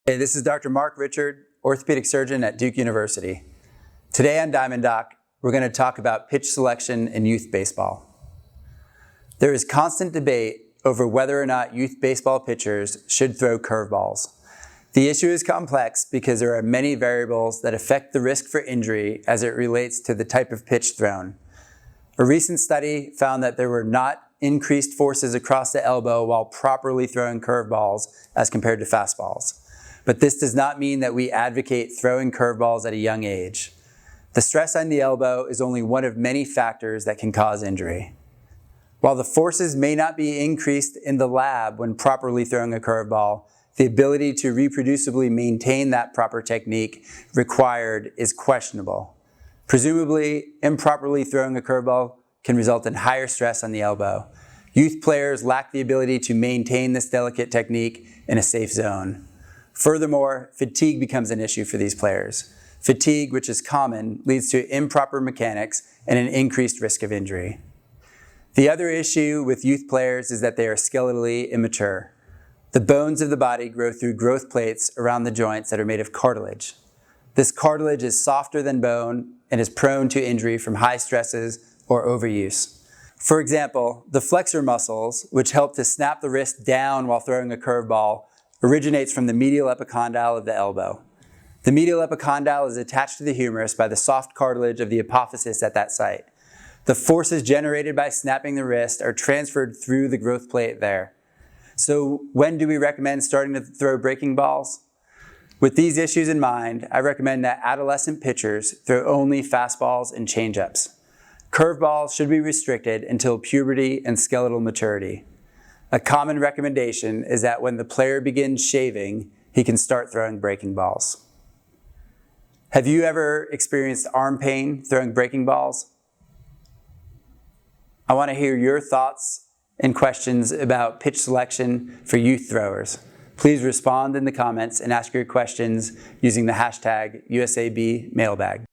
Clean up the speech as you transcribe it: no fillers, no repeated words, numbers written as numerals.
Hey, this is Dr. Mark Richard, orthopedic surgeon at Duke University. Today on Diamond Doc, we're going to talk about pitch selection in youth baseball. There is constant debate over whether or not youth baseball pitchers should throw curveballs. The issue is complex because there are many variables that affect the risk for injury as it relates to the type of pitch thrown. A recent study found that there were not increased forces across the elbow while properly throwing curveballs as compared to fastballs. But this does not mean that we advocate throwing curveballs at a young age. The stress on the elbow is only one of many factors that can cause injury. While the forces may not be increased in the lab when properly throwing a curveball, the ability to reproducibly maintain that proper technique required is questionable. Presumably, improperly throwing a curveball can result in higher stress on the elbow. Youth players lack the ability to maintain this delicate technique in a safe zone. Furthermore, fatigue becomes an issue for these players. Fatigue, which is common, leads to improper mechanics and an increased risk of injury. The other issue with youth players is that they are skeletally immature. The bones of the body grow through growth plates around the joints that are made of cartilage. This cartilage is softer than bone and is prone to injury from high stresses or overuse. For example, the flexor muscles, which help to snap the wrist down while throwing a curveball, originates from the medial epicondyle of the elbow. The medial epicondyle is attached to the humerus by the soft cartilage of the apophysis at that site. The forces generated by snapping the wrist are transferred through the growth plate there. So when do we recommend starting to throw breaking balls? With these issues in mind, I recommend that adolescent pitchers throw only fastballs and changeups. Curveballs should be restricted until puberty and skeletal maturity. A common recommendation is that when the player begins shaving, he can start throwing breaking balls. Have you ever experienced arm pain throwing breaking balls? I want to hear your thoughts and questions about pitch selection for youth throwers. Please respond in the comments and ask your questions using the hashtag USAB Mailbag.